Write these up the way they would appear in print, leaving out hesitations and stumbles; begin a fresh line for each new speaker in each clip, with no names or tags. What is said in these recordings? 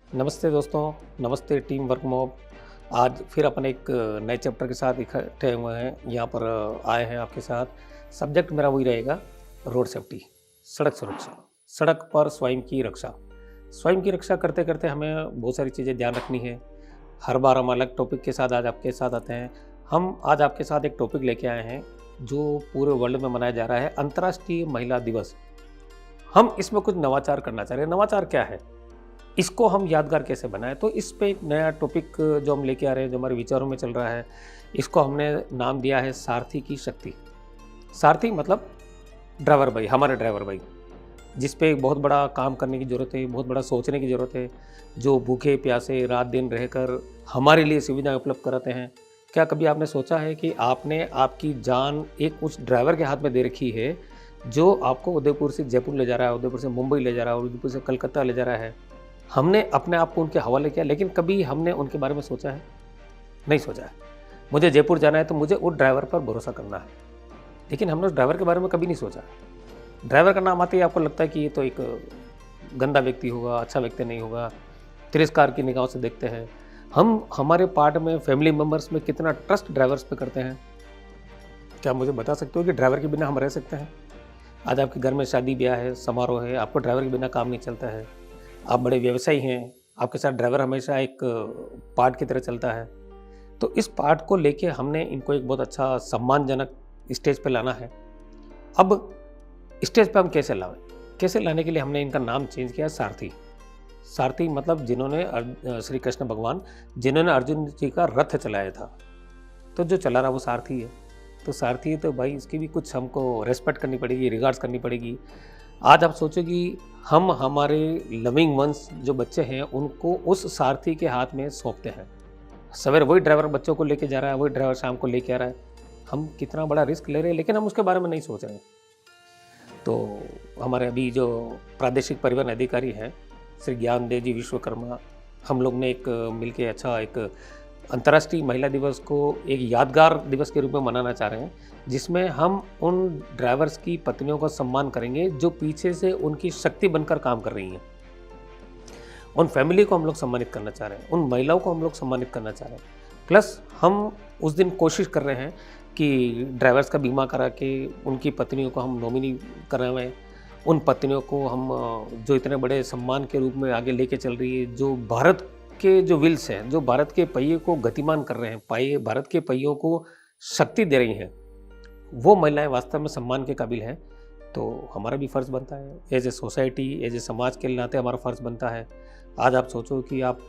नमस्ते दोस्तों, नमस्ते टीम वर्क मॉब। आज फिर अपन एक नए चैप्टर के साथ इकट्ठे हुए हैं, यहाँ पर आए हैं आपके साथ। सब्जेक्ट मेरा वही रहेगा, रोड सेफ्टी, सड़क सुरक्षा, सड़क पर स्वयं की रक्षा। स्वयं की रक्षा करते करते हमें बहुत सारी चीज़ें ध्यान रखनी है। हर बार हम अलग टॉपिक के साथ आज आपके साथ आते हैं। हम आज आपके साथ एक टॉपिक लेके आए हैं जो पूरे वर्ल्ड में मनाया जा रहा है, अंतर्राष्ट्रीय महिला दिवस। हम इसमें कुछ नवाचार करना चाह रहे हैं। नवाचार क्या है, इसको हम यादगार कैसे बनाएं, तो इस पे एक नया टॉपिक जो हम लेके आ रहे हैं, जो हमारे विचारों में चल रहा है, इसको हमने नाम दिया है सारथी की शक्ति। सारथी मतलब ड्राइवर भाई, हमारे ड्राइवर भाई, जिस पे बहुत बड़ा काम करने की ज़रूरत है, बहुत बड़ा सोचने की ज़रूरत है, जो भूखे प्यासे रात दिन रहकर हमारे लिए सुविधाएं उपलब्ध कराते हैं। क्या कभी आपने सोचा है कि आपने आपकी जान एक उस ड्राइवर के हाथ में दे रखी है, जो आपको उदयपुर से जयपुर ले जा रहा है, उदयपुर से मुंबई ले जा रहा है, उदयपुर से कलकत्ता ले जा रहा है। हमने अपने आप को उनके हवाले किया, लेकिन कभी हमने उनके बारे में सोचा है? नहीं सोचा है। मुझे जयपुर जाना है तो मुझे उस ड्राइवर पर भरोसा करना है, लेकिन हमने उस ड्राइवर के बारे में कभी नहीं सोचा। ड्राइवर का नाम आते ही आपको लगता है कि ये तो एक गंदा व्यक्ति होगा, अच्छा व्यक्ति नहीं होगा, तिरस्कार की निगाहों से देखते हैं। हम हमारे पार्ट में, फैमिली मेम्बर्स में कितना ट्रस्ट ड्राइवर्स पे करते हैं। क्या मुझे बता सकते हो कि ड्राइवर के बिना हम रह सकते हैं? आज आपके घर में शादी ब्याह है, समारोह है, आपको ड्राइवर के बिना काम नहीं चलता है। आप बड़े व्यवसायी हैं, आपके साथ ड्राइवर हमेशा एक पार्ट की तरह चलता है। तो इस पार्ट को लेके हमने इनको एक बहुत अच्छा सम्मानजनक स्टेज पे लाना है। अब स्टेज पे हम कैसे लाएं? कैसे लाने के लिए हमने इनका नाम चेंज किया सारथी। सारथी मतलब जिन्होंने श्री कृष्ण भगवान, जिन्होंने अर्जुन जी का रथ चलाया था, तो जो चला रहा वो सारथी है। तो सारथी है तो भाई इसकी भी कुछ हमको रेस्पेक्ट करनी पड़ेगी, रिगार्ड्स करनी पड़ेगी। आज आप सोचो कि हम हमारे लविंग वंस जो बच्चे हैं उनको उस सारथी के हाथ में सौंपते हैं। सवेरे वही ड्राइवर बच्चों को लेके जा रहा है, वही ड्राइवर शाम को लेके आ रहा है। हम कितना बड़ा रिस्क ले रहे हैं, लेकिन हम उसके बारे में नहीं सोच रहे हैं। तो हमारे अभी जो प्रादेशिक परिवहन अधिकारी हैं श्री ज्ञानदेव जी विश्वकर्मा, हम लोग ने एक मिलके अच्छा एक अंतर्राष्ट्रीय महिला दिवस को एक यादगार दिवस के रूप में मनाना चाह रहे हैं, जिसमें हम उन ड्राइवर्स की पत्नियों का सम्मान करेंगे जो पीछे से उनकी शक्ति बनकर काम कर रही हैं। उन फैमिली को हम लोग सम्मानित करना चाह रहे हैं, उन महिलाओं को हम लोग सम्मानित करना चाह रहे हैं। प्लस हम उस दिन कोशिश कर रहे हैं कि ड्राइवर्स का बीमा करा के उनकी पत्नियों को हम नॉमिनी कराएं। उन पत्नियों को हम जो इतने बड़े सम्मान के रूप में आगे लेके चल रही है, जो भारत के जो व्हील्स हैं, जो भारत के पहिए को गतिमान कर रहे हैं, भारत के पहियों को शक्ति दे रही हैं, वो महिलाएं वास्तव में सम्मान के काबिल हैं। तो हमारा भी फ़र्ज़ बनता है as a society, as a समाज के नाते हमारा फ़र्ज़ बनता है। आज आप सोचो कि आप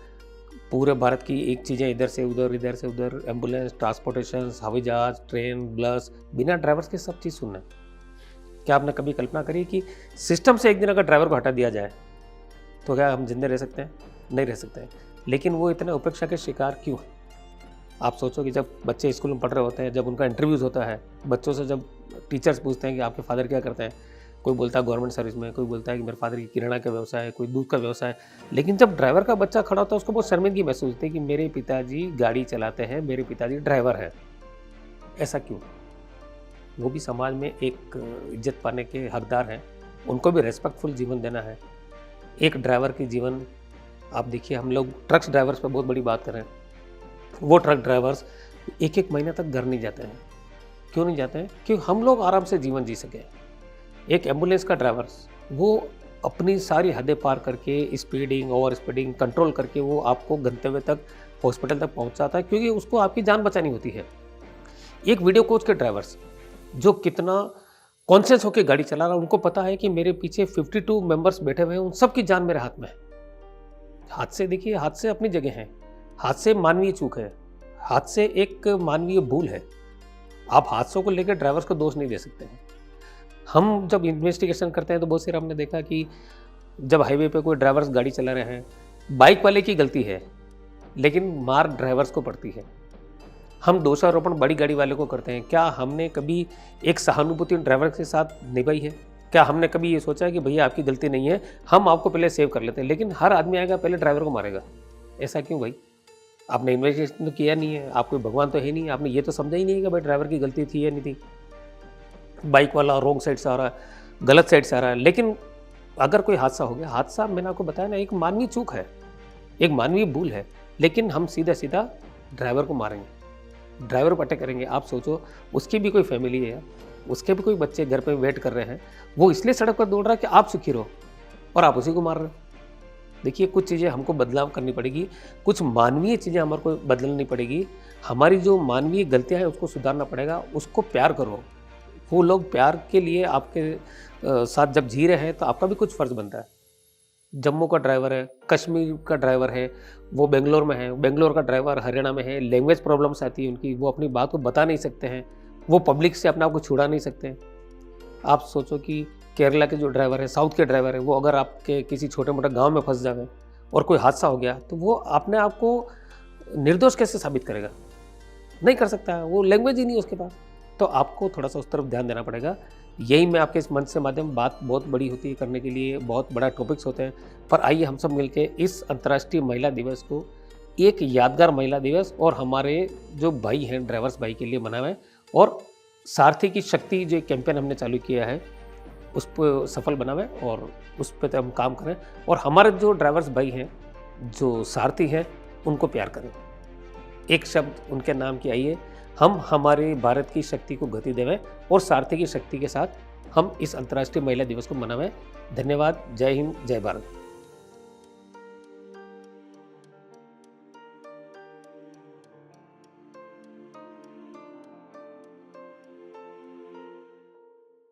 पूरे भारत की एक चीज़ें इधर से उधर, एम्बुलेंस, ट्रांसपोर्टेशन, हवाई जहाज़, ट्रेन, बस, बिना ड्राइवर्स के सब चीज़ सुनना है। क्या आपने कभी कल्पना करी कि सिस्टम से एक दिन अगर ड्राइवर को हटा दिया जाए तो क्या हम जिंदे रह सकते हैं? नहीं रह सकते हैं। लेकिन वो इतने उपेक्षा के शिकार क्यों हैं? आप सोचो कि जब बच्चे स्कूल में पढ़ रहे होते हैं, जब उनका इंटरव्यूज़ होता है, बच्चों से जब टीचर्स पूछते हैं कि आपके फादर क्या करते हैं, कोई बोलता है गवर्नमेंट सर्विस में, कोई बोलता है कि मेरे फादर की किराना का व्यवसाय है, कोई दूध का व्यवसाय है। लेकिन जब ड्राइवर का बच्चा खड़ा होता है उसको बहुत शर्मिंदगी महसूस होती है कि मेरे पिताजी गाड़ी चलाते हैं, मेरे पिताजी ड्राइवर हैं। ऐसा क्यों? वो भी समाज में एक इज्जत पाने के हकदार हैं, उनको भी रेस्पेक्टफुल जीवन देना है। एक ड्राइवर की जीवन आप देखिए, हम लोग ट्रक्स ड्राइवर्स पे बहुत बड़ी बात कर रहे हैं। वो ट्रक ड्राइवर्स एक महीने तक घर नहीं जाते हैं। क्यों नहीं जाते हैं? क्योंकि हम लोग आराम से जीवन जी सकें। एक एम्बुलेंस का ड्राइवर्स, वो अपनी सारी हदें पार करके स्पीडिंग, ओवर स्पीडिंग कंट्रोल करके वो आपको गंतव्य तक, हॉस्पिटल तक पहुंचाता है, क्योंकि उसको आपकी जान बचानी होती है। एक वीडियो कोच के ड्राइवर्स जो कितना कॉन्शियस होकर गाड़ी चला रहा है, उनको पता है कि मेरे पीछे 52 मेंबर्स बैठे हुए हैं, उन सब की जान मेरे हाथ में है। हादसे देखिए, हादसे अपनी जगह हैं, हादसे मानवीय चूक है, हादसे एक मानवीय भूल है। आप हादसों को लेकर ड्राइवर्स को दोष नहीं दे सकते हैं। हम जब इन्वेस्टिगेशन करते हैं तो बहुत से हमने देखा कि जब हाईवे पे कोई ड्राइवर्स गाड़ी चला रहे हैं, बाइक वाले की गलती है, लेकिन मार ड्राइवर्स को पड़ती है। हम दोषारोपण बड़ी गाड़ी वाले को करते हैं। क्या हमने कभी एक सहानुभूति ड्राइवर के साथ निभाई है? क्या हमने कभी ये सोचा है कि भैया आपकी गलती नहीं है, हम आपको पहले सेव कर लेते हैं? लेकिन हर आदमी आएगा पहले ड्राइवर को मारेगा। ऐसा क्यों भाई? आपने इन्वेस्टिगेशन तो किया नहीं है, आप कोई भगवान तो है नहीं, आपने ये तो समझा ही नहीं है कि भाई ड्राइवर की गलती थी या नहीं थी। बाइक वाला रॉन्ग साइड से आ रहा है, गलत साइड से आ रहा है। लेकिन अगर कोई हादसा हो गया, हादसा मैंने आपको बताया ना, एक मानवीय चूक है। एक मानवीय भूल है, लेकिन हम सीधा सीधा ड्राइवर को मारेंगे, ड्राइवर को अटैक करेंगे। आप सोचो, उसकी भी कोई फैमिली है, उसके भी कोई बच्चे घर पे वेट कर रहे हैं, वो इसलिए सड़क पर दौड़ रहा है कि आप सुखी रहो, और आप उसी को मार रहे हो। देखिए, कुछ चीज़ें हमको बदलाव करनी पड़ेगी, कुछ मानवीय चीज़ें हमारे को बदलनी पड़ेगी। हमारी जो मानवीय गलतियाँ हैं उसको सुधारना पड़ेगा, उसको प्यार करो। वो लोग प्यार के लिए आपके साथ जब जी रहे हैं तो आपका भी कुछ फ़र्ज़ बनता है। जम्मू का ड्राइवर है, कश्मीर का ड्राइवर है, वो बेंगलोर में है, बेंगलोर का ड्राइवर हरियाणा में है, लैंग्वेज प्रॉब्लम्स आती है उनकी, वो अपनी बात को बता नहीं सकते हैं, वो पब्लिक से अपने आप को छुड़ा नहीं सकते हैं। आप सोचो कि केरला के जो ड्राइवर है, साउथ के ड्राइवर है, वो अगर आपके किसी छोटे-मोटे गाँव में फँस जावे और कोई हादसा हो गया, तो वो अपने आप को निर्दोष कैसे साबित करेगा? नहीं कर सकता है, वो लैंग्वेज ही नहीं है उसके पास। तो आपको थोड़ा-सा उस तरफ ध्यान देना पड़ेगा। यही मैं आपके इस मंच से माध्यम, बात बहुत बड़ी होती है करने के लिए, बहुत बड़ा टॉपिक्स होते हैं, पर आइए हम सब मिलके इस अंतर्राष्ट्रीय महिला दिवस को एक यादगार महिला दिवस और हमारे जो भाई हैं ड्राइवर्स भाई के लिए मनाएँ, और सारथी की शक्ति जो एक कैंपेन हमने चालू किया है उसको सफल बनावें और उस पे हम काम करें, और हमारे जो ड्राइवर्स भाई हैं, जो सारथी हैं, उनको प्यार करें। एक शब्द उनके नाम की, आइए हम हमारे भारत की शक्ति को गति देवें और सारथी की शक्ति के साथ हम इस अंतर्राष्ट्रीय महिला दिवस को मनावें। धन्यवाद। जय हिंद, जय भारत।